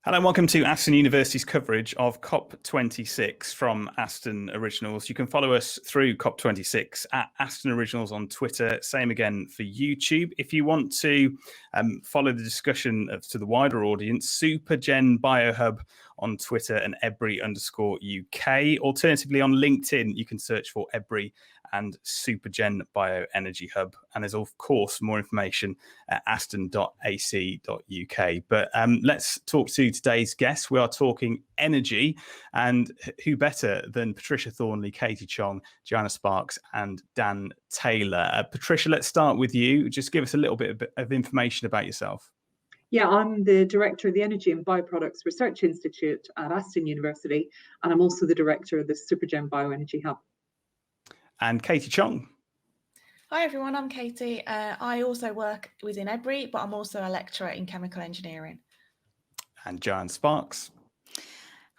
Hello and welcome to Aston University's coverage of COP26 from Aston Originals. You can follow us through COP26 at Aston Originals on Twitter. Same again for YouTube. If you want to follow the discussion to the wider audience, Supergen Biohub on Twitter and Ebri_UK. Alternatively, on LinkedIn, you can search for Ebri and Supergen Bioenergy Hub. And there's, of course, more information at aston.ac.uk. But let's talk to today's guests. We are talking energy, and who better than Patricia Thornley, Katie Chong, Joanna Sparks, and Dan Taylor. Patricia, let's start with you. Just give us a little bit of information about yourself. Yeah, I'm the director of the Energy and Bioproducts Research Institute at Aston University, and I'm also the director of the Supergen Bioenergy Hub. And Katie Chong. Hi everyone, I'm Katie. I also work within Ebri, but I'm also a lecturer in chemical engineering. And Joanna Sparks.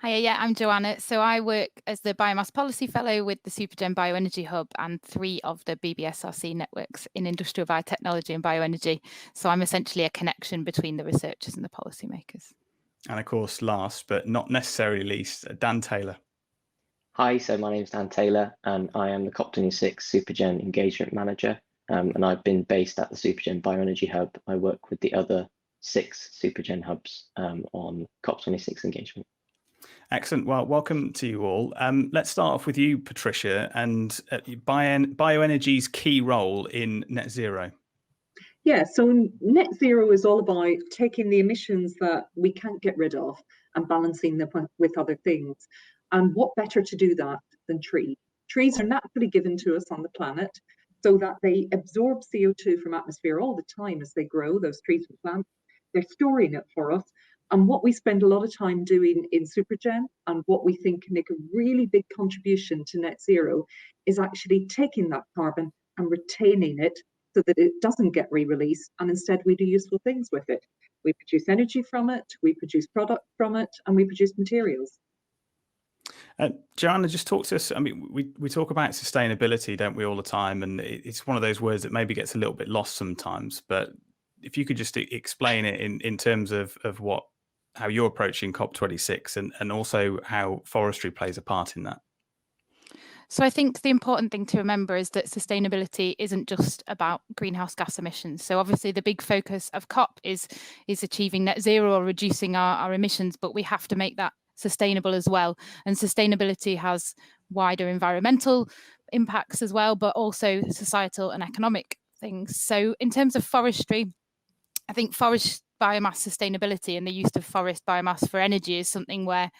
Hiya, yeah, I'm Joanna. So I work as the Biomass Policy Fellow with the Supergen Bioenergy Hub and 3 of the BBSRC networks in industrial biotechnology and bioenergy. So I'm essentially a connection between the researchers and the policymakers. And of course, last but not necessarily least, Dan Taylor. Hi, so my name is Dan Taylor and I am the COP26 Supergen Engagement Manager, and I've been based at the Supergen Bioenergy Hub. I work with the other 6 Supergen hubs on COP26 engagement. Excellent. Well, welcome to you all. Let's start off with you, Patricia, and bioenergy's key role in net zero. Yeah, so net zero is all about taking the emissions that we can't get rid of and balancing them with other things. And what better to do that than trees? Trees are naturally given to us on the planet so that they absorb CO2 from atmosphere all the time as they grow, those trees and plants. They're storing it for us. And what we spend a lot of time doing in Supergen and what we think can make a really big contribution to net zero is actually taking that carbon and retaining it so that it doesn't get re-released, and instead we do useful things with it. We produce energy from it, we produce product from it, and we produce materials. Joanna, just talk to us. I mean, we talk about sustainability, don't we, all the time? And it's one of those words that maybe gets a little bit lost sometimes. But if you could just explain it in terms of how you're approaching COP26 and also how forestry plays a part in that. So I think the important thing to remember is that sustainability isn't just about greenhouse gas emissions. So obviously the big focus of COP is achieving net zero or reducing our emissions, but we have to make that sustainable as well. And sustainability has wider environmental impacts as well, but also societal and economic things. So in terms of forestry, I think forest biomass sustainability and the use of forest biomass for energy is something where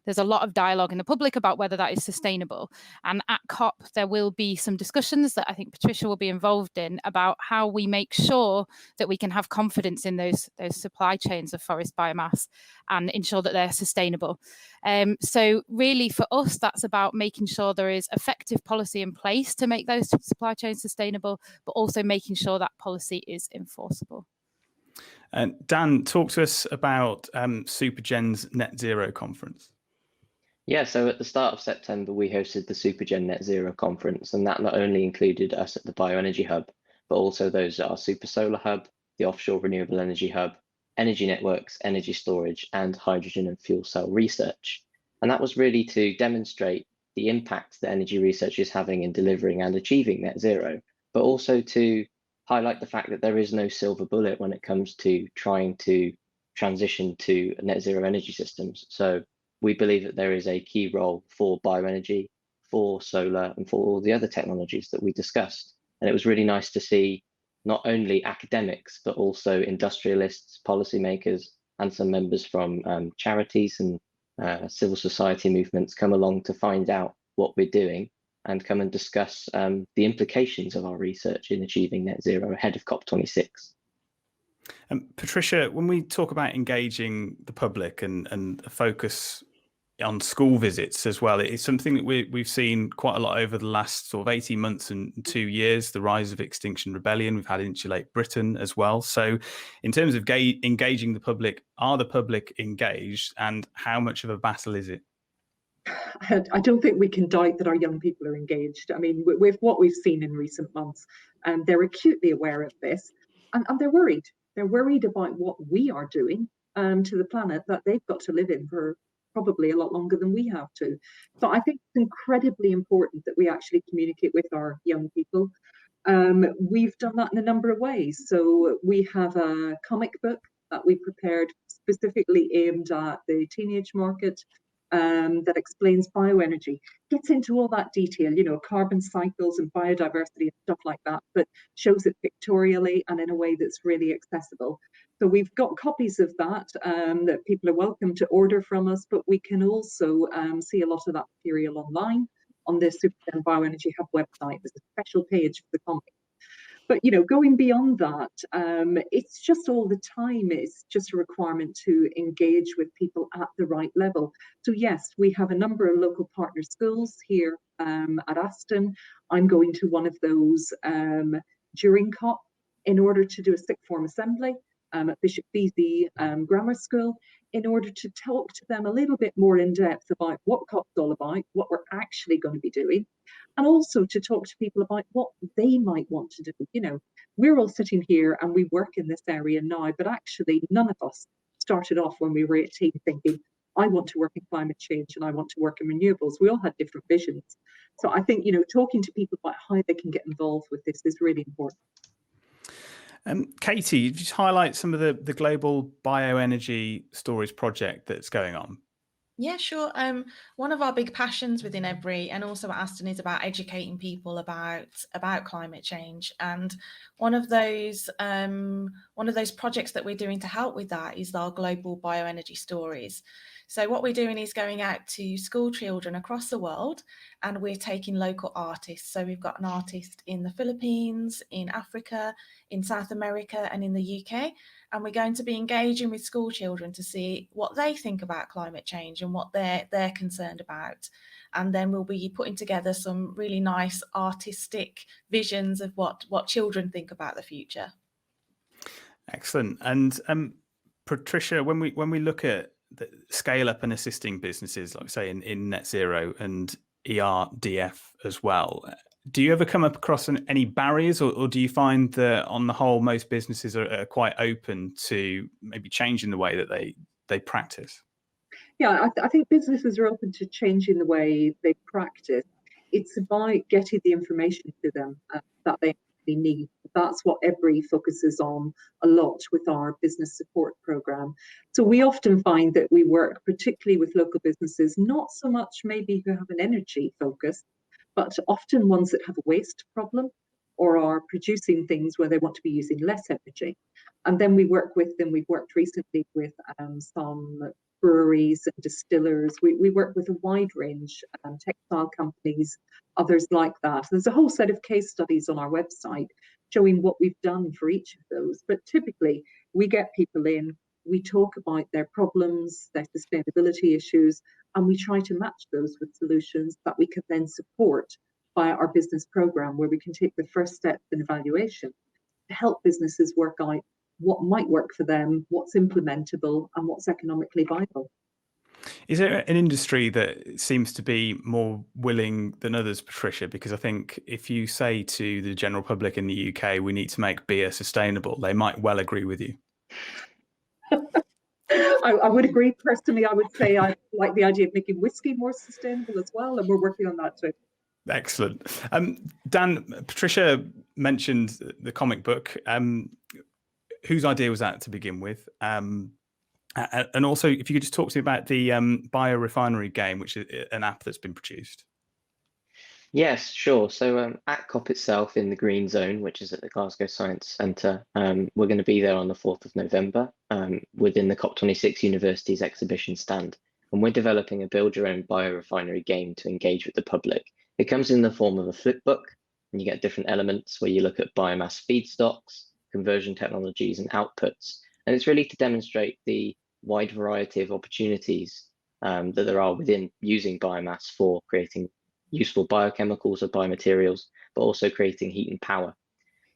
there's a lot of dialogue in the public about whether that is sustainable. And at COP, there will be some discussions that I think Patricia will be involved in about how we make sure that we can have confidence in those supply chains of forest biomass and ensure that they're sustainable. So really for us, that's about making sure there is effective policy in place to make those supply chains sustainable, but also making sure that policy is enforceable. And Dan, talk to us about Supergen's Net Zero Conference. Yeah, so at the start of September, we hosted the Supergen Net Zero Conference, and that not only included us at the Bioenergy Hub, but also those at our Super Solar Hub, the Offshore Renewable Energy Hub, Energy Networks, Energy Storage, and Hydrogen and Fuel Cell Research. And that was really to demonstrate the impact that energy research is having in delivering and achieving net zero, but also to highlight the fact that there is no silver bullet when it comes to trying to transition to net zero energy systems. So we believe that there is a key role for bioenergy, for solar, and for all the other technologies that we discussed. And it was really nice to see not only academics, but also industrialists, policymakers, and some members from charities and civil society movements come along to find out what we're doing and come and discuss the implications of our research in achieving net zero ahead of COP26. Patricia, when we talk about engaging the public and a focus on school visits as well, it's something that we've seen quite a lot over the last sort of 18 months and 2 years, the rise of Extinction Rebellion. We've had Insulate Britain as well. So in terms of engaging the public, are the public engaged, and how much of a battle is it? I don't think we can doubt that our young people are engaged. I mean, with what we've seen in recent months, they're acutely aware of this, and they're worried. They're worried about what we are doing to the planet that they've got to live in for probably a lot longer than we have to. So I think it's incredibly important that we actually communicate with our young people. We've done that in a number of ways. So we have a comic book that we prepared specifically aimed at the teenage market, that explains bioenergy, gets into all that detail, you know, carbon cycles and biodiversity and stuff like that, but shows it pictorially and in a way that's really accessible. So we've got copies of that that people are welcome to order from us, but we can also see a lot of that material online on the Supergen Bioenergy Hub website. There's a special page for the comic. But, you know, going beyond that, it's just all the time, it's just a requirement to engage with people at the right level. So yes, we have a number of local partner schools here at Aston. I'm going to one of those during COP in order to do a sixth form assembly at Bishop Beazey Grammar School, in order to talk to them a little bit more in depth about what COP's all about, what we're actually going to be doing, and also to talk to people about what they might want to do. You know, we're all sitting here and we work in this area now, but actually none of us started off when we were 18 thinking, I want to work in climate change and I want to work in renewables. We all had different visions. So I think, you know, talking to people about how they can get involved with this is really important. Katie, just highlight some of the global bioenergy storage project that's going on. Yeah, sure. One of our big passions within EBRI and also at Aston is about educating people about climate change. And one of those projects that we're doing to help with that is our global bioenergy stories. So what we're doing is going out to school children across the world, and we're taking local artists. So we've got an artist in the Philippines, in Africa, in South America, and in the UK. And we're going to be engaging with school children to see what they think about climate change and what they're concerned about. And then we'll be putting together some really nice artistic visions of what children think about the future. Excellent. And Patricia, when we look at the scale up and assisting businesses, like say in net zero and ERDF as well, do you ever come up across any barriers, or do you find that on the whole most businesses are quite open to maybe changing the way that they practice? Yeah, I think businesses are open to changing the way they practice. It's about getting the information to them that they actually need. That's what EBRI focuses on a lot with our business support program. So we often find that we work particularly with local businesses, not so much maybe who have an energy focus, but often ones that have a waste problem or are producing things where they want to be using less energy. And then we work with them. We've worked recently with some breweries and distillers. We work with a wide range, textile companies, others like that. There's a whole set of case studies on our website showing what we've done for each of those. But typically, we get people in, we talk about their problems, their sustainability issues, and we try to match those with solutions that we can then support via our business program, where we can take the first steps in evaluation to help businesses work out what might work for them, what's implementable, and what's economically viable. Is there an industry that seems to be more willing than others, Patricia? Because I think if you say to the general public in the UK, we need to make beer sustainable, they might well agree with you. I would agree. Personally, I would say I like the idea of making whiskey more sustainable as well, and we're working on that too. Excellent. Dan, Patricia mentioned the comic book. Whose idea was that to begin with? And also, if you could just talk to me about the biorefinery game, which is an app that's been produced. Yes, sure. So at COP itself in the Green Zone, which is at the Glasgow Science Centre, we're going to be there on the 4th of November within the COP26 University's exhibition stand. And we're developing a build your own biorefinery game to engage with the public. It comes in the form of a flip book, and you get different elements where you look at biomass feedstocks, conversion technologies and outputs. And it's really to demonstrate the wide variety of opportunities that there are within using biomass for creating useful biochemicals or biomaterials, but also creating heat and power.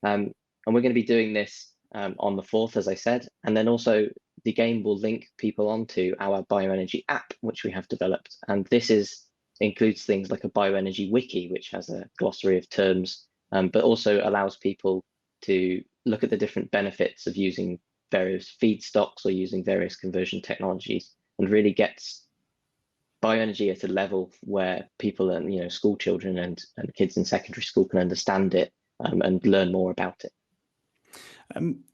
And we're going to be doing this on the 4th, as I said, and then also the game will link people onto our bioenergy app, which we have developed. And this includes things like a bioenergy wiki, which has a glossary of terms, but also allows people to look at the different benefits of using various feedstocks or using various conversion technologies, and really gets bioenergy at a level where people and school children and kids in secondary school can understand it and learn more about it.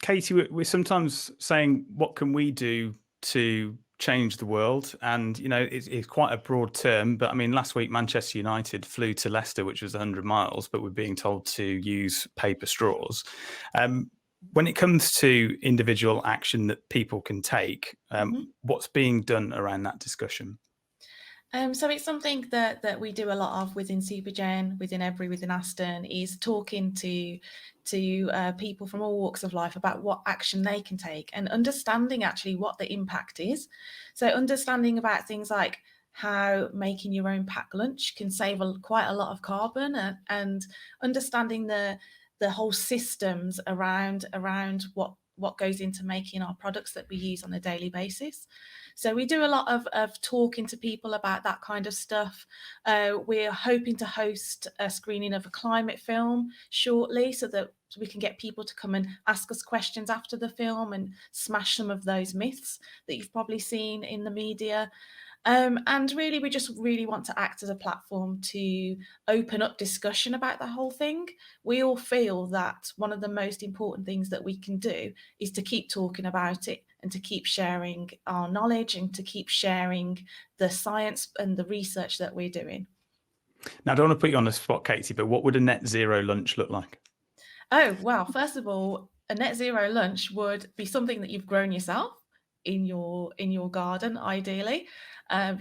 Katie, we're sometimes saying, what can we do to change the world? And it's quite a broad term, but I mean, last week Manchester United flew to Leicester, which was 100 miles, but we're being told to use paper straws. When it comes to individual action that people can take, what's being done around that discussion? So it's something that we do a lot of within Supergen, within EBRI, within Aston, is talking to people from all walks of life about what action they can take and understanding actually what the impact is. So understanding about things like how making your own packed lunch can save quite a lot of carbon, and understanding the whole systems around what goes into making our products that we use on a daily basis. So we do a lot of talking to people about that kind of stuff. We're hoping to host a screening of a climate film shortly so that we can get people to come and ask us questions after the film and smash some of those myths that you've probably seen in the media. And really, we just really want to act as a platform to open up discussion about the whole thing. We all feel that one of the most important things that we can do is to keep talking about it and to keep sharing our knowledge and to keep sharing the science and the research that we're doing. Now, I don't want to put you on the spot, Katie, but what would a net zero lunch look like? Oh, well, first of all, a net zero lunch would be something that you've grown yourself in your garden, ideally,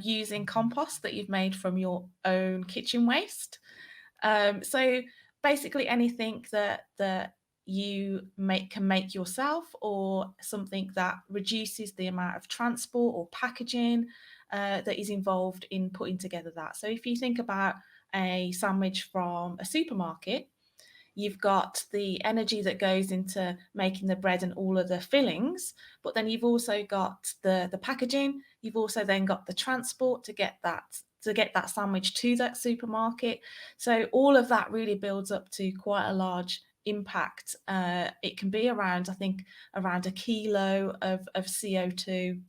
using compost that you've made from your own kitchen waste. So basically anything that you can make yourself, or something that reduces the amount of transport or packaging that is involved in putting together that. So if you think about a sandwich from a supermarket, you've got the energy that goes into making the bread and all of the fillings, but then you've also got the packaging. You've also then got the transport to get that sandwich to that supermarket. So all of that really builds up to quite a large impact. It can be around, I think, around a kilo of CO2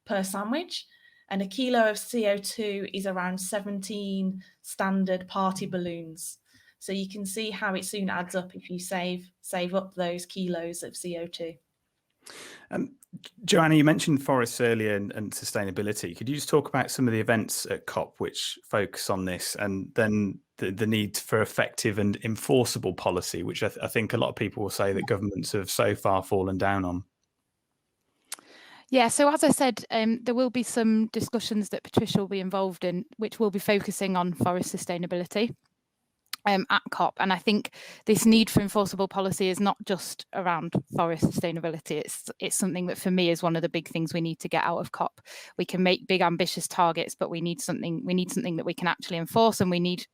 per sandwich. And a kilo of CO2 is around 17 standard party balloons. So you can see how it soon adds up if you save up those kilos of CO2. Joanna, you mentioned forests earlier and sustainability. Could you just talk about some of the events at COP which focus on this, and then the need for effective and enforceable policy, which I think a lot of people will say that governments have so far fallen down on? Yeah, so as I said, there will be some discussions that Patricia will be involved in, which will be focusing on forest sustainability at COP. And I think this need for enforceable policy is not just around forest sustainability. It's something that for me is one of the big things we need to get out of COP. We can make big ambitious targets, but we need something that we can actually enforce, and we need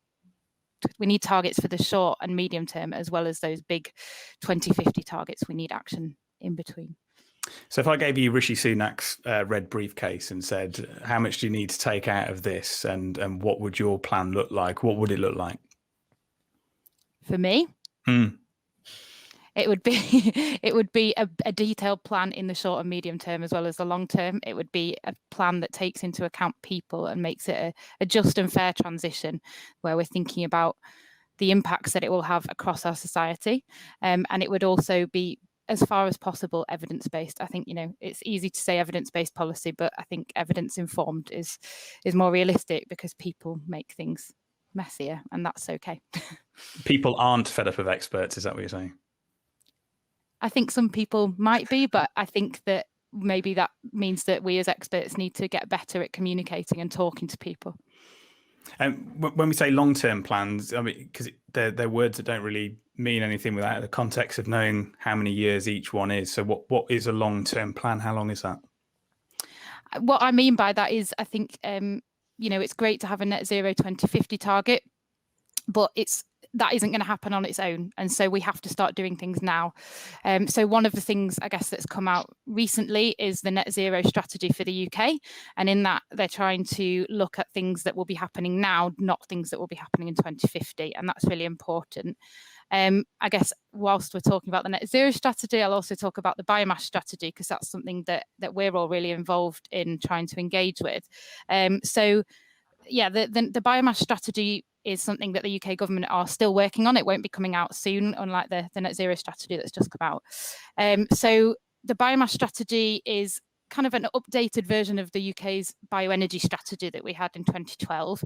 targets for the short and medium term, as well as those big 2050 targets. We need action in between. So if I gave you Rishi Sunak's red briefcase and said, how much do you need to take out of this, and what would your plan look like? What would it look like? For me, it would be a detailed plan in the short and medium term, as well as the long term. It would be a plan that takes into account people and makes it a just and fair transition, where we're thinking about the impacts that it will have across our society. And it would also be, as far as possible, evidence-based. I think, it's easy to say evidence-based policy, but I think evidence-informed is more realistic, because people make things messier, and that's okay. People aren't fed up of experts, is that what you're saying? I think some people might be, but I think that maybe that means that we as experts need to get better at communicating and talking to people. And when we say long-term plans, I mean, because they're words that don't really mean anything without the context of knowing how many years each one is. So what is a long-term plan? How long is that? What I mean by that is, I think, it's great to have a net zero 2050 target, but that isn't going to happen on its own. And so we have to start doing things now. So one of the things, I guess, that's come out recently is the net zero strategy for the UK. And in that, they're trying to look at things that will be happening now, not things that will be happening in 2050. And that's really important. I guess whilst we're talking about the net zero strategy, I'll also talk about the biomass strategy, because that's something that we're all really involved in trying to engage with. So yeah, the biomass strategy is something that the UK government are still working on. It won't be coming out soon, unlike the net zero strategy that's just come out. So the biomass strategy is kind of an updated version of the UK's bioenergy strategy that we had in 2012.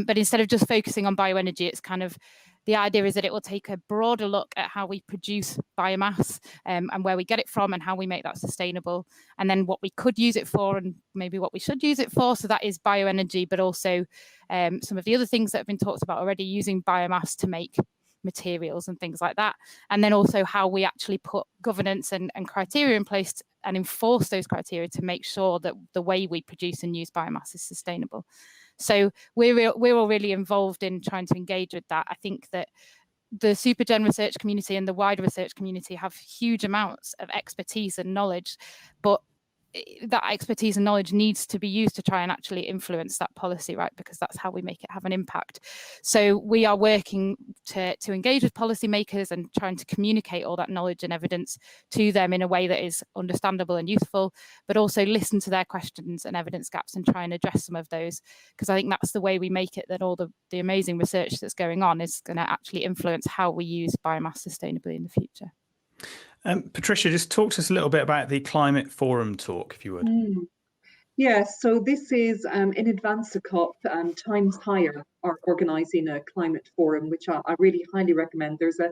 But instead of just focusing on bioenergy, it's kind of, the idea is that it will take a broader look at how we produce biomass, and where we get it from and how we make that sustainable, and then what we could use it for and maybe what we should use it for. So that is bioenergy, but also some of the other things that have been talked about already, using biomass to make materials and things like that. And then also how we actually put governance and criteria in place and enforce those criteria to make sure that the way we produce and use biomass is sustainable. So we're all really involved in trying to engage with that. I think that the Supergen research community and the wider research community have huge amounts of expertise and knowledge, but that expertise and knowledge needs to be used to try and actually influence that policy, right? Because that's how we make it have an impact. So we are working to engage with policymakers and trying to communicate all that knowledge and evidence to them in a way that is understandable and useful, but also listen to their questions and evidence gaps and try and address some of those. Because I think that's the way we make it that all the amazing research that's going on is going to actually influence how we use biomass sustainably in the future. Patricia, just talk to us a little bit about the Climate Forum talk, if you would. Yeah, so this is in advance of COP, Times Higher are organising a climate forum, which I really highly recommend. There's a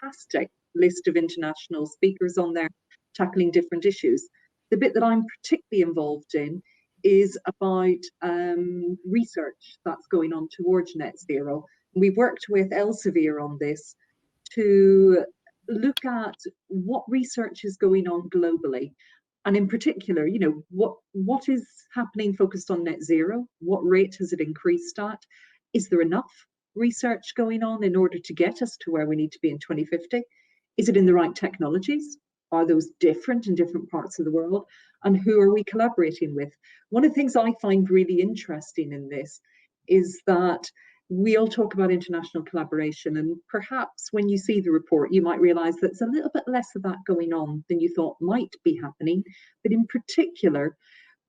fantastic list of international speakers on there tackling different issues. The bit that I'm particularly involved in is about research that's going on towards net zero. We've worked with Elsevier on this to look at what research is going on globally. And in particular, you know, what is happening focused on net zero? What rate has it increased at? Is there enough research going on in order to get us to where we need to be in 2050? Is it in the right technologies? Are those different in different parts of the world? And who are we collaborating with? One of the things I find really interesting in this is that we all talk about international collaboration, and perhaps when you see the report, you might realise that there's a little bit less of that going on than you thought might be happening. But in particular,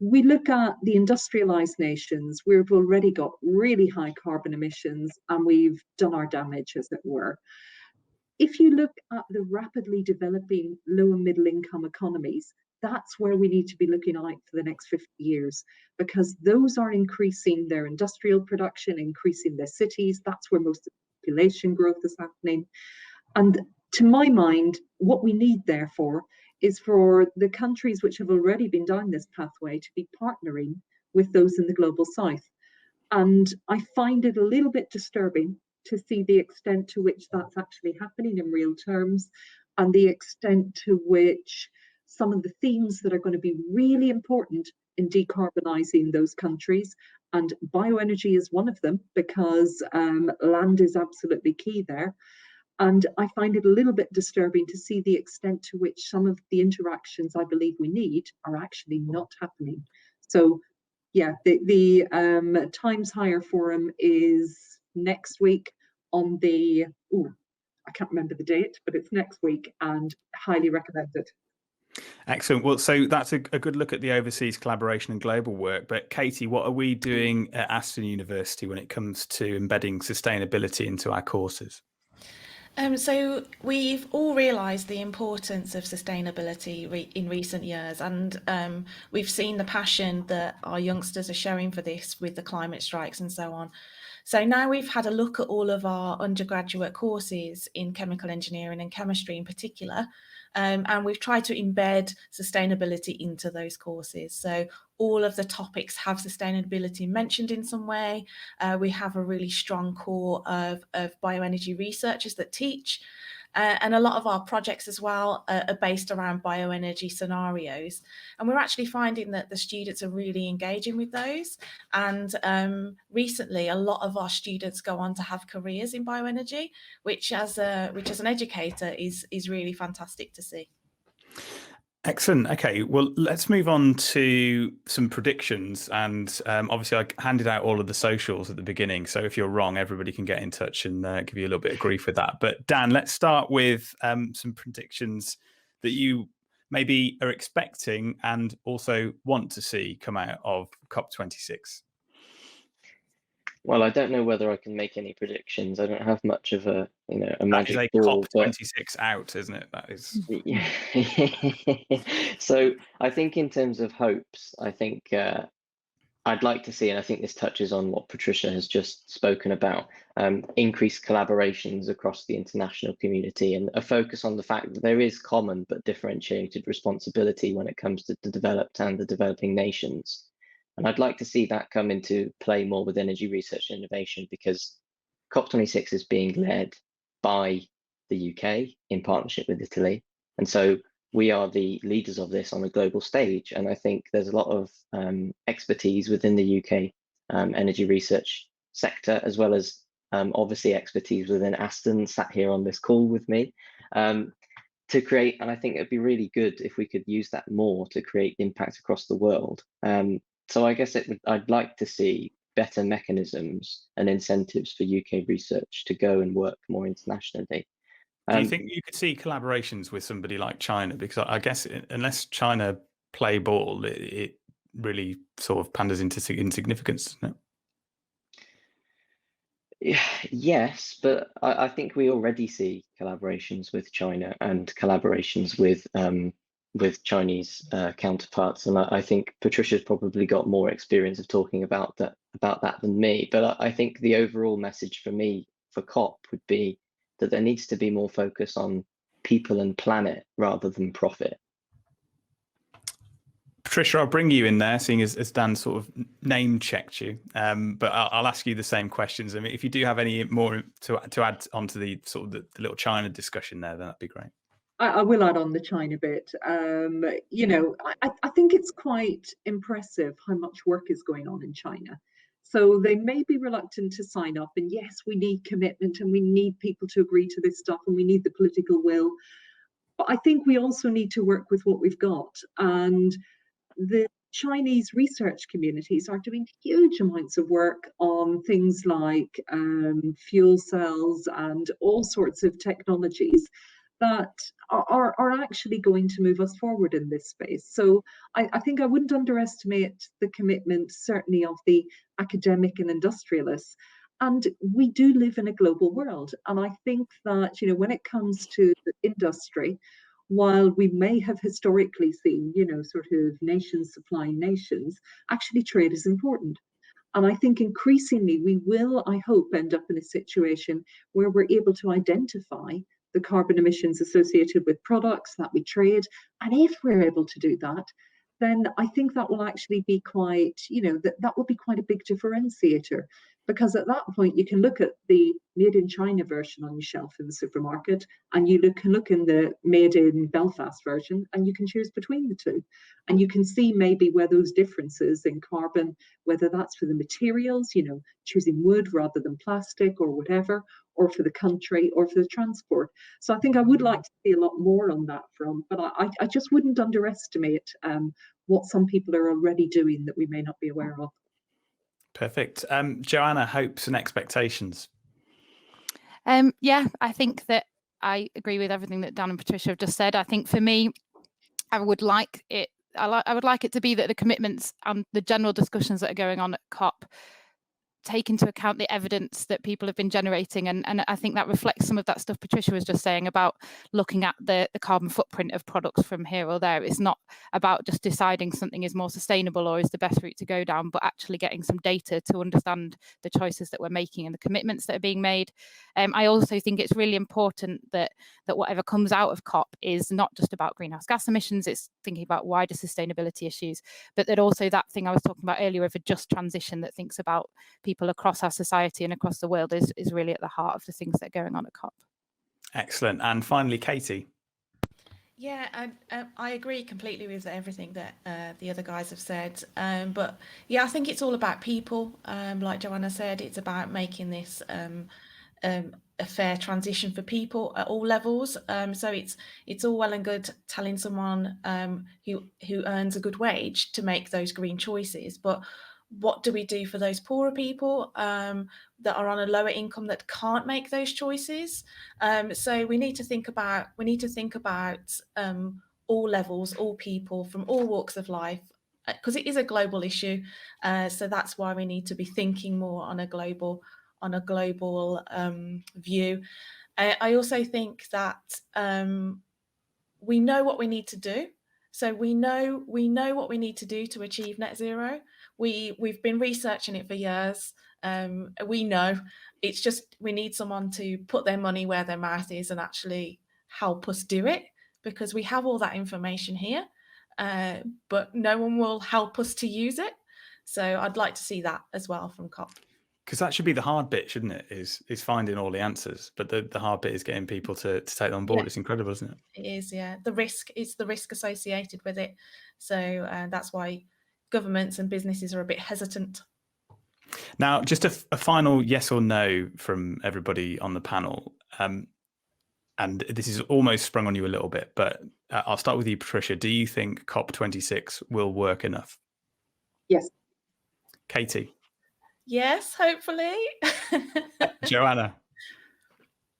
we look at the industrialised nations. We've already got really high carbon emissions and we've done our damage, as it were. If you look at the rapidly developing low and middle income economies, that's where we need to be looking out for the next 50 years, because those are increasing their industrial production, increasing their cities. That's where most of the population growth is happening. And to my mind, what we need, therefore, is for the countries which have already been down this pathway to be partnering with those in the global south. And I find it a little bit disturbing to see the extent to which that's actually happening in real terms, and the extent to which some of the themes that are going to be really important in decarbonising those countries, and bioenergy is one of them, because land is absolutely key there. And I find it a little bit disturbing to see the extent to which some of the interactions I believe we need are actually not happening. So yeah, the Times Higher Forum is next week on the, I can't remember the date, but it's next week, and highly recommended. Excellent. Well, so that's a good look at the overseas collaboration and global work. But Katie, what are we doing at Aston University when it comes to embedding sustainability into our courses? So we've all realised the importance of sustainability in recent years, and we've seen the passion that our youngsters are showing for this with the climate strikes and so on. So now we've had a look at all of our undergraduate courses in chemical engineering and chemistry in particular, and we've tried to embed sustainability into those courses. So all of the topics have sustainability mentioned in some way. We have a really strong core of bioenergy researchers that teach. And a lot of our projects as well are based around bioenergy scenarios. And we're actually finding that the students are really engaging with those. And recently, a lot of our students go on to have careers in bioenergy, which as an educator is really fantastic to see. Excellent. Okay, well, let's move on to some predictions. And obviously, I handed out all of the socials at the beginning. So if you're wrong, everybody can get in touch and give you a little bit of grief with that. But Dan, let's start with some predictions that you maybe are expecting and also want to see come out of COP26. Well, I don't know whether I can make any predictions. I don't have much of a magic that is a ball. COP26 out, isn't it? That is. Yeah. So I think in terms of hopes, I think I'd like to see, and I think this touches on what Patricia has just spoken about, increased collaborations across the international community and a focus on the fact that there is common but differentiated responsibility when it comes to the developed and the developing nations. And I'd like to see that come into play more with energy research and innovation, because COP26 is being led by the UK in partnership with Italy. And so we are the leaders of this on a global stage. And I think there's a lot of expertise within the UK energy research sector, as well as obviously expertise within Aston, sat here on this call with me, to create. And I think it'd be really good if we could use that more to create impact across the world. So I guess I'd like to see better mechanisms and incentives for UK research to go and work more internationally. Do you think you could see collaborations with somebody like China? Because I guess unless China play ball, it really sort of panders into insignificance, doesn't it? Yes, but I think we already see collaborations with China and collaborations with Chinese counterparts, and I think Patricia's probably got more experience of talking about that than me. But I think the overall message for me for COP would be that there needs to be more focus on people and planet rather than profit. Patricia, I'll bring you in there, seeing as Dan sort of name checked you. But I'll ask you the same questions. I mean, if you do have any more to add onto the sort of the little China discussion there, then that'd be great. I will add on the China bit. You know, I think it's quite impressive how much work is going on in China. So they may be reluctant to sign up. And yes, we need commitment and we need people to agree to this stuff and we need the political will. But I think we also need to work with what we've got. And the Chinese research communities are doing huge amounts of work on things like fuel cells and all sorts of technologies that are actually going to move us forward in this space. So I think I wouldn't underestimate the commitment, certainly of the academic and industrialists. And we do live in a global world. And I think that, you know, when it comes to industry, while we may have historically seen, you know, sort of nations supplying nations, actually trade is important. And I think increasingly we will, I hope, end up in a situation where we're able to identify the carbon emissions associated with products that we trade. And if we're able to do that, then I think that will actually be quite, you know, that will be quite a big differentiator. Because at that point, you can look at the made in China version on your shelf in the supermarket, and you can look in the made in Belfast version, and you can choose between the two. And you can see maybe where those differences in carbon, whether that's for the materials, you know, choosing wood rather than plastic or whatever, or for the country or for the transport. So I think I would like to see a lot more on that front, but I just wouldn't underestimate what some people are already doing that we may not be aware of. Perfect. Joanna, hopes and expectations. Yeah, I think that I agree with everything that Dan and Patricia have just said. I think for me, I would like it to be that the commitments and the general discussions that are going on at COP take into account the evidence that people have been generating, and I think that reflects some of that stuff Patricia was just saying about looking at the carbon footprint of products from here or there. It's not about just deciding something is more sustainable or is the best route to go down, but actually getting some data to understand the choices that we're making and the commitments that are being made. I also think it's really important that whatever comes out of COP is not just about greenhouse gas emissions, it's thinking about wider sustainability issues, but that also that thing I was talking about earlier of a just transition that thinks about people across our society and across the world is really at the heart of the things that are going on at COP. Excellent. And finally, Katie. Yeah, I agree completely with everything that the other guys have said. But yeah, I think it's all about people. Like Joanna said, it's about making this a fair transition for people at all levels. So it's all well and good telling someone who earns a good wage to make those green choices, but what do we do for those poorer people that are on a lower income that can't make those choices? So we need to think about all levels, all people from all walks of life, because it is a global issue. So that's why we need to be thinking more on a global view. I also think that we know what we need to do. So we know what we need to do to achieve net zero. We've been researching it for years. We know, it's just we need someone to put their money where their mouth is and actually help us do it, because we have all that information here, but no one will help us to use it. So I'd like to see that as well from COP. Because that should be the hard bit, shouldn't it? Is finding all the answers, but the hard bit is getting people to take on board. Yeah. It's incredible, isn't it? It is, yeah. The risk associated with it. So that's why governments and businesses are a bit hesitant. Now, just a final yes or no from everybody on the panel. And this is almost sprung on you a little bit, but I'll start with you, Patricia. Do you think COP26 will work enough? Yes. Katie? Yes, hopefully. Joanna?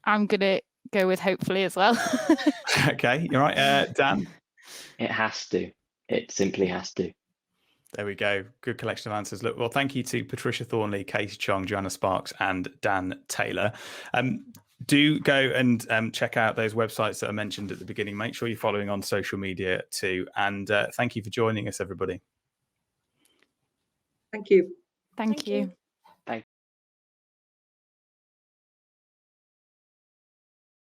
I'm going to go with hopefully as well. Okay, you're right. Dan? It has to. It simply has to. There we go. Good collection of answers. Look, well, thank you to Patricia Thornley, Katie Chong, Joanna Sparks, and Dan Taylor. Do go and check out those websites that I mentioned at the beginning. Make sure you're following on social media too. And thank you for joining us, everybody. Thank you. Thank you.